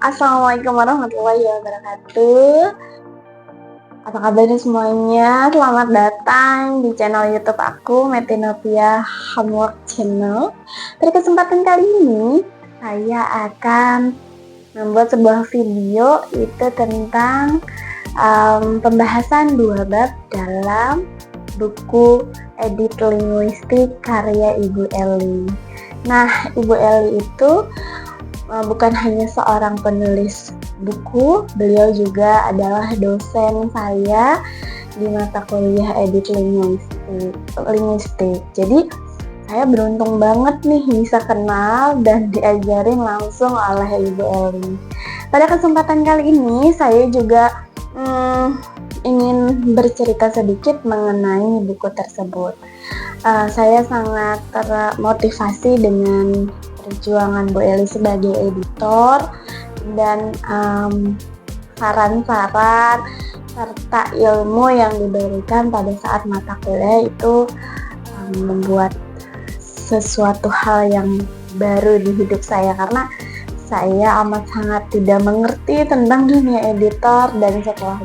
Assalamualaikum warahmatullahi wabarakatuh. Apa kabarnya semuanya? Selamat datang di channel YouTube aku, Metinopia Homework Channel. Pada kesempatan kali ini, saya akan membuat sebuah video itu tentang pembahasan 2 bab dalam buku Edit Linguistik karya Ibu Eli. Nah, Ibu Eli itu bukan hanya seorang penulis buku, beliau juga adalah dosen saya di mata kuliah Edit Linguistik. Jadi saya beruntung banget nih bisa kenal dan diajarin langsung oleh Ibu Eli. Pada kesempatan kali ini saya juga ingin bercerita sedikit mengenai buku tersebut. Saya sangat termotivasi dengan perjuangan Bu Eli sebagai editor dan saran-saran serta ilmu yang diberikan pada saat mata kuliah itu membuat sesuatu hal yang baru di hidup saya, karena saya amat sangat tidak mengerti tentang dunia editor, dan setelah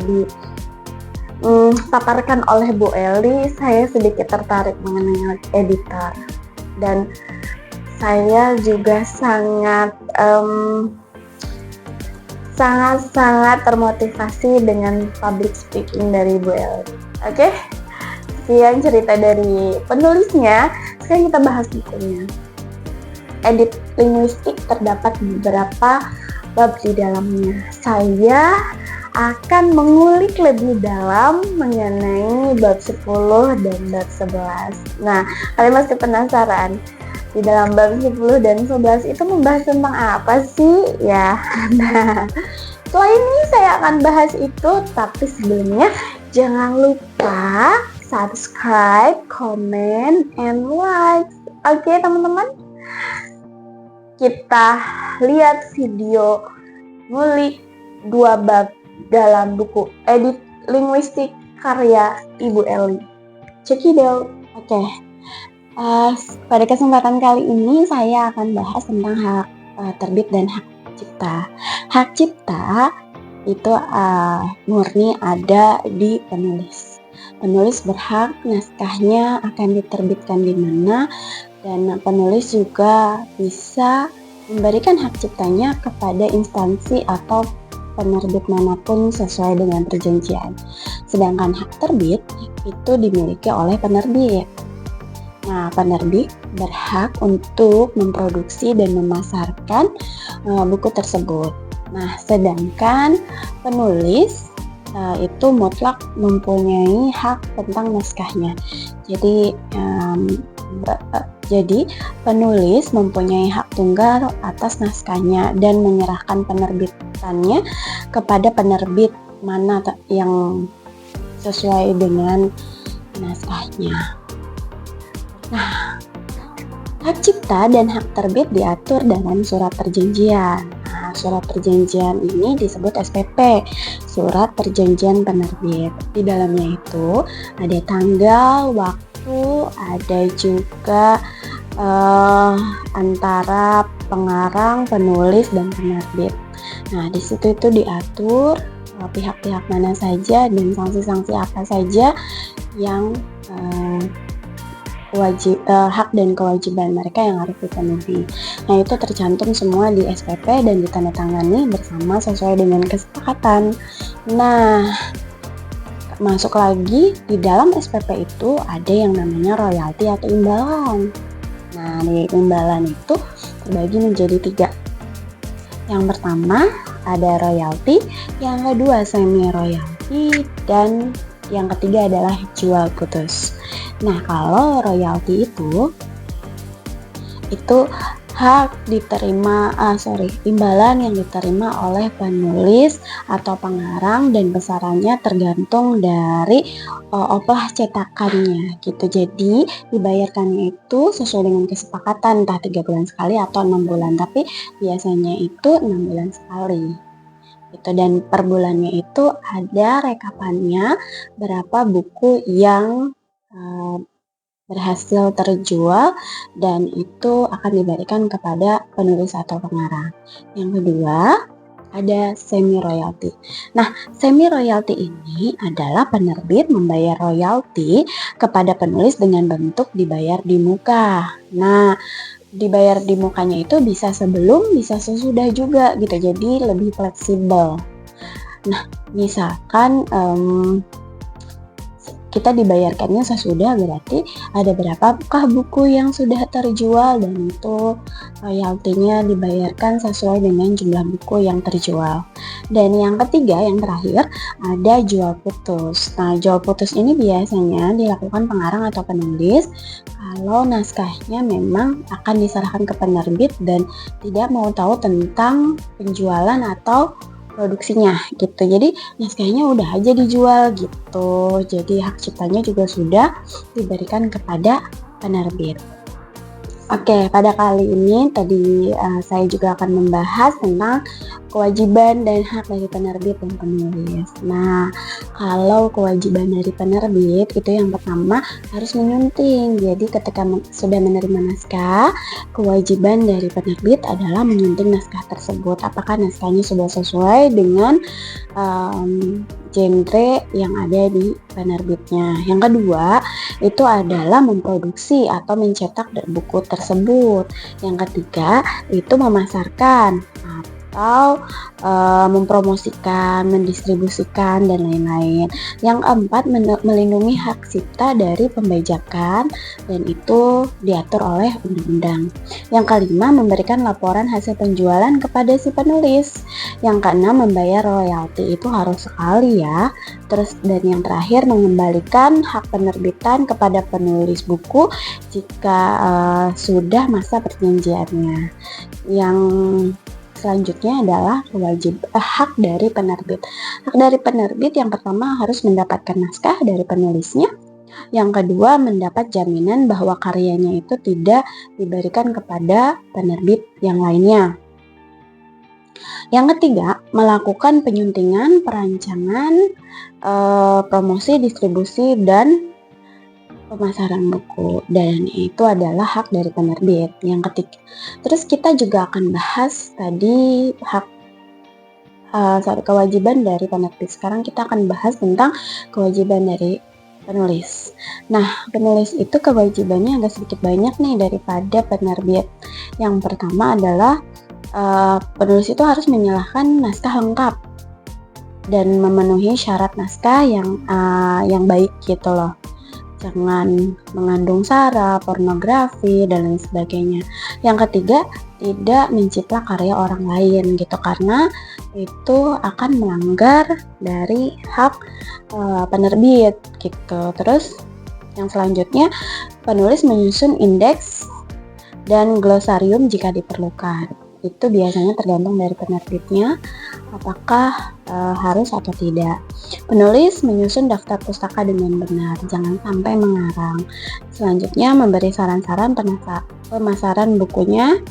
dipaparkan oleh Bu Eli, saya sedikit tertarik mengenai editor, dan saya juga sangat termotivasi dengan public speaking dari Bu Eli. Oke, sekian cerita dari penulisnya. Sekarang kita bahas bukunya. Edit Linguistik terdapat beberapa bab di dalamnya. Saya akan mengulik lebih dalam mengenai bab 10 dan bab 11. Nah, kalian pasti penasaran, di dalam bab 10 dan 11 itu membahas tentang apa sih? Ya, nah, setelah ini saya akan bahas itu, tapi sebelumnya jangan lupa subscribe, comment, and like. Oke, teman-teman, kita lihat video ngulik 2 bab dalam buku Edit Linguistik karya Ibu Eli. Check it out. Oke. Pada kesempatan kali ini saya akan bahas tentang hak terbit dan hak cipta. Hak cipta itu murni ada di penulis. Penulis berhak naskahnya akan diterbitkan di mana, dan penulis juga bisa memberikan hak ciptanya kepada instansi atau penerbit manapun sesuai dengan perjanjian. Sedangkan hak terbit itu dimiliki oleh penerbit. Nah, penerbit berhak untuk memproduksi dan memasarkan buku tersebut. Nah, sedangkan penulis itu mutlak mempunyai hak tentang naskahnya. Jadi penulis mempunyai hak tunggal atas naskahnya dan menyerahkan penerbitannya kepada penerbit mana yang sesuai dengan naskahnya. Nah, hak cipta dan hak terbit diatur dalam surat perjanjian. Nah, surat perjanjian ini disebut SPP, surat perjanjian penerbit. Di dalamnya itu ada tanggal, waktu, ada juga antara pengarang, penulis, dan penerbit. Nah, di situ itu diatur pihak-pihak mana saja dan sanksi-sanksi apa saja yang hak dan kewajiban mereka yang harus dipenuhi. Nah, itu tercantum semua di SPP dan ditandatangani bersama sesuai dengan kesepakatan. Nah, masuk lagi di dalam SPP itu ada yang namanya royalti atau imbalan. Nah, di imbalan itu terbagi menjadi 3. Yang pertama ada royalti, yang kedua semi royalti, dan yang ketiga adalah jual putus. Nah, kalau royalti itu hak imbalan yang diterima oleh penulis atau pengarang, dan besarannya tergantung dari oplah cetakannya gitu. Jadi dibayarkannya itu sesuai dengan kesepakatan, entah 3 bulan sekali atau 6 bulan, tapi biasanya itu 6 bulan sekali gitu. Dan per bulannya itu ada rekapannya berapa buku yang berhasil terjual, dan itu akan diberikan kepada penulis atau pengarang. Yang kedua, ada semi royalty. Nah, semi royalty ini adalah penerbit membayar royalty kepada penulis dengan bentuk dibayar di muka. Nah, dibayar di mukanya itu bisa sebelum, bisa sesudah juga gitu. Jadi lebih fleksibel. Nah, misalkan kita dibayarkannya sesudah, berarti ada berapakah buku yang sudah terjual dan itu royaltinya dibayarkan sesuai dengan jumlah buku yang terjual. Dan yang ketiga, yang terakhir, ada jual putus. Nah, jual putus ini biasanya dilakukan pengarang atau penulis kalau naskahnya memang akan diserahkan ke penerbit dan tidak mau tahu tentang penjualan atau produksinya gitu. Jadi naskahnya udah aja dijual gitu. Jadi hak ciptanya juga sudah diberikan kepada penerbit. Oke, pada kali ini tadi saya juga akan membahas tentang kewajiban dan hak dari penerbit dan penulis. Nah, kalau kewajiban dari penerbit itu yang pertama harus menyunting. Jadi ketika sudah menerima naskah, kewajiban dari penerbit adalah menyunting naskah tersebut. Apakah naskahnya sudah sesuai dengan genre yang ada di penerbitnya. Yang kedua, itu adalah memproduksi atau mencetak buku tersebut. Yang ketiga, itu memasarkan atau mempromosikan, mendistribusikan, dan lain-lain. Yang keempat, melindungi hak cipta dari pembajakan, dan itu diatur oleh undang-undang. Yang kelima, memberikan laporan hasil penjualan kepada si penulis. Yang keenam, membayar royalti, itu harus sekali ya. Terus, dan yang terakhir, mengembalikan hak penerbitan kepada penulis buku jika sudah masa perjanjiannya. Yang selanjutnya adalah hak dari penerbit. Hak dari penerbit yang pertama harus mendapatkan naskah dari penulisnya. Yang kedua, mendapat jaminan bahwa karyanya itu tidak diberikan kepada penerbit yang lainnya. Yang ketiga, melakukan penyuntingan, perancangan, promosi, distribusi, dan pemasaran buku, dan itu adalah hak dari penerbit. Yang ketiga, terus kita juga akan bahas tadi kewajiban dari penerbit. Sekarang kita akan bahas tentang kewajiban dari penulis. Nah, penulis itu kewajibannya agak sedikit banyak nih daripada penerbit. Yang pertama adalah penulis itu harus menyerahkan naskah lengkap dan memenuhi syarat naskah yang baik gitu loh. Jangan mengandung sara, pornografi, dan lain sebagainya. Yang ketiga, tidak mencipta karya orang lain gitu, karena itu akan melanggar dari hak penerbit gitu. Terus yang selanjutnya, penulis menyusun indeks dan glosarium jika diperlukan. Itu biasanya tergantung dari penerbitnya, apakah harus atau tidak. Penulis menyusun daftar pustaka dengan benar, jangan sampai mengarang. Selanjutnya, memberi saran-saran pemasaran bukunya,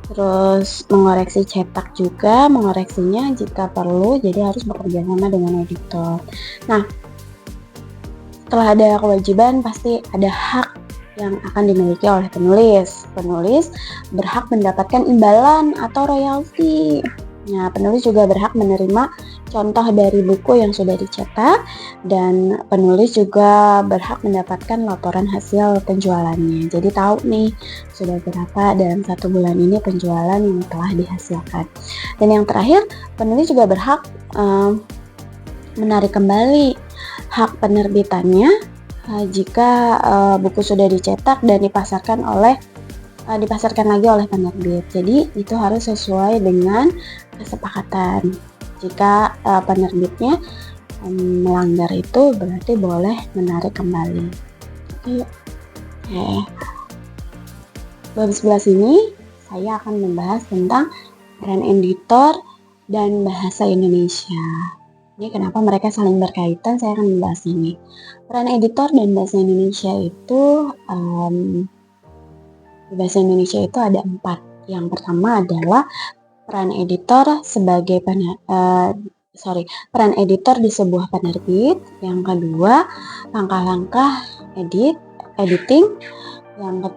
terus mengoreksi cetak juga, mengoreksinya jika perlu, jadi harus bekerja sama dengan editor. Nah, setelah ada kewajiban, pasti ada hak yang akan dimiliki oleh penulis. Penulis berhak mendapatkan imbalan atau royalti. Nah, penulis juga berhak menerima contoh dari buku yang sudah dicetak, dan penulis juga berhak mendapatkan laporan hasil penjualannya. Jadi tahu nih sudah berapa dalam 1 bulan ini penjualan yang telah dihasilkan. Dan yang terakhir, penulis juga berhak menarik kembali hak penerbitannya jika buku sudah dicetak dan dipasarkan lagi oleh penerbit. Jadi itu harus sesuai dengan kesepakatan. Jika penerbitnya melanggar itu, berarti boleh menarik kembali. Oke. Bab 11 ini saya akan membahas tentang peran editor dan bahasa Indonesia. Ini kenapa mereka saling berkaitan, saya akan membahas ini. Peran editor dan bahasa Indonesia itu di bahasa Indonesia itu ada 4. Yang pertama adalah peran editor sebagai peran editor di sebuah penerbit. Yang kedua, langkah-langkah editing. Yang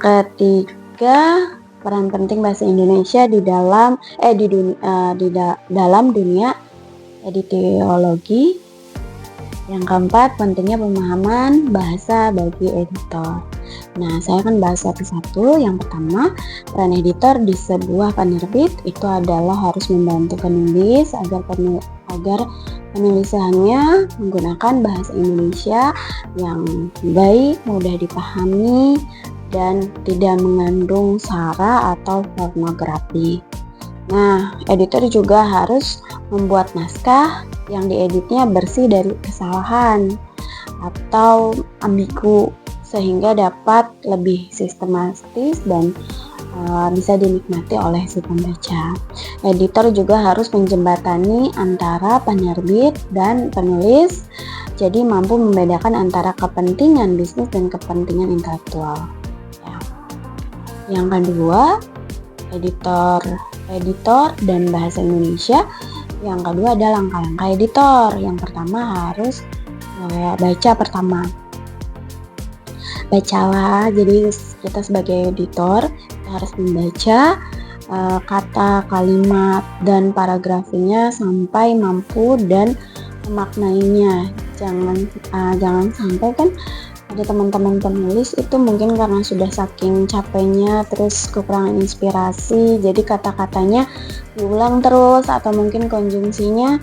ketiga peran penting bahasa Indonesia di dalam dalam dunia editologi. Yang keempat, pentingnya pemahaman bahasa bagi editor. Nah, saya akan bahas satu-satu. Yang pertama, peran editor di sebuah penerbit itu adalah harus membantu penulis agar penulisannya menggunakan bahasa Indonesia yang baik, mudah dipahami, dan tidak mengandung sara atau pornografi. Nah, editor juga harus membuat naskah yang dieditnya bersih dari kesalahan atau ambigu sehingga dapat lebih sistematis dan bisa dinikmati oleh si pembaca. Editor juga harus menjembatani antara penerbit dan penulis, jadi mampu membedakan antara kepentingan bisnis dan kepentingan intelektual. Ya. Yang kedua, editor dan bahasa Indonesia. Yang kedua ada langkah-langkah editor. Yang pertama harus baca pertama. Bacalah, jadi kita sebagai editor kita harus membaca kata, kalimat, dan paragrafinya sampai mampu dan memaknainya. Jangan sampai kan ada teman-teman penulis itu mungkin karena sudah saking capeknya terus kekurangan inspirasi, jadi kata-katanya diulang terus atau mungkin konjungsinya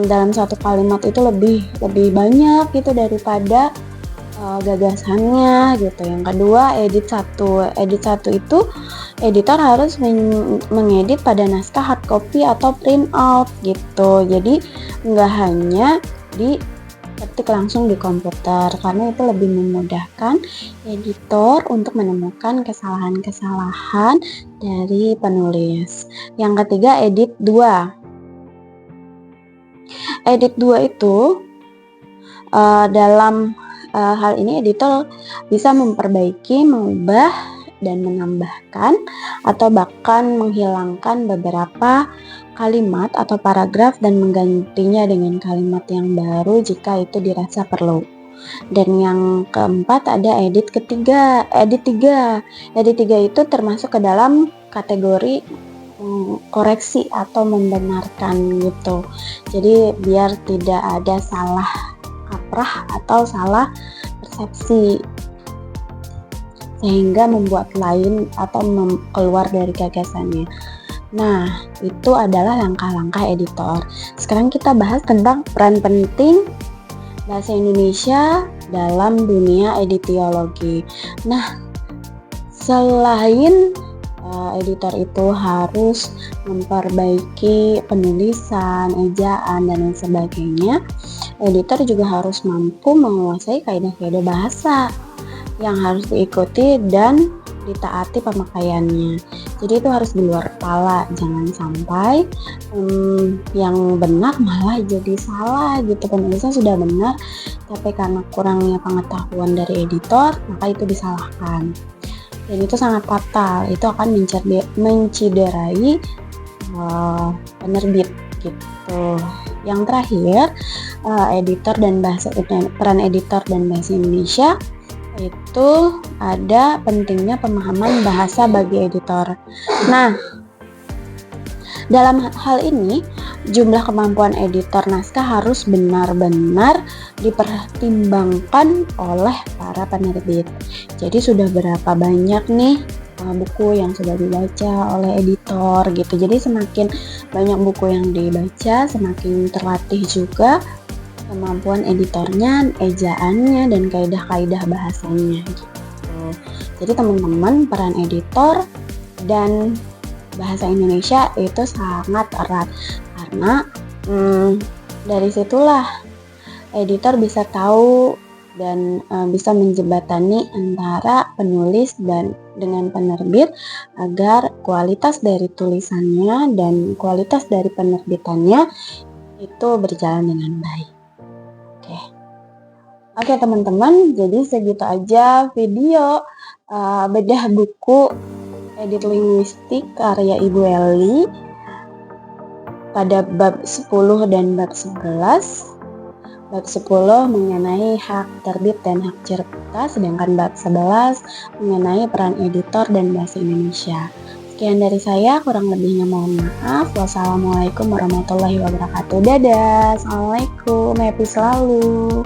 dalam satu kalimat itu lebih banyak gitu daripada gagasannya gitu. Yang kedua, edit satu itu editor harus mengedit pada naskah hard copy atau print out gitu, jadi nggak hanya ketik langsung di komputer karena itu lebih memudahkan editor untuk menemukan kesalahan-kesalahan dari penulis. Yang ketiga, edit 2. Edit 2 itu dalam hal ini editor bisa memperbaiki, mengubah, dan menambahkan atau bahkan menghilangkan beberapa kalimat atau paragraf dan menggantinya dengan kalimat yang baru jika itu dirasa perlu. Dan yang keempat ada edit 3. Edit 3 itu termasuk ke dalam kategori koreksi atau membenarkan gitu. Jadi biar tidak ada salah kaprah atau salah persepsi sehingga membuat lain atau keluar dari gagasannya. Nah, itu adalah langkah-langkah editor. Sekarang kita bahas tentang peran penting bahasa Indonesia dalam dunia editologi. Nah, selain editor itu harus memperbaiki penulisan, ejaan, dan lain sebagainya, editor juga harus mampu menguasai kaidah-kaidah bahasa yang harus diikuti dan ditaati pemakaiannya. Jadi itu harus di luar kepala, jangan sampai yang benar malah jadi salah gitu. Penulisnya sudah benar tapi karena kurangnya pengetahuan dari editor maka itu disalahkan, dan itu sangat fatal. Itu akan menciderai penerbit gitu. Yang terakhir, peran editor dan bahasa Indonesia itu ada pentingnya pemahaman bahasa bagi editor. Nah, dalam hal ini jumlah kemampuan editor naskah harus benar-benar dipertimbangkan oleh para penerbit. Jadi sudah berapa banyak nih buku yang sudah dibaca oleh editor gitu. Jadi semakin banyak buku yang dibaca, semakin terlatih juga kemampuan editornya, ejaannya, dan kaidah-kaidah bahasanya gitu. Jadi teman-teman, peran editor dan bahasa Indonesia itu sangat erat karena dari situlah editor bisa tahu dan bisa menjembatani antara penulis dan dengan penerbit agar kualitas dari tulisannya dan kualitas dari penerbitannya itu berjalan dengan baik. Oke teman-teman, jadi segitu aja video bedah buku edit linguistik karya Ibu Eli pada bab 10 dan bab 11. Bab 10 mengenai hak terbit dan hak cipta, sedangkan bab 11 mengenai peran editor dan bahasa Indonesia. Sekian dari saya, kurang lebihnya mohon maaf. Wassalamualaikum warahmatullahi wabarakatuh. Dadah, assalamualaikum, happy selalu.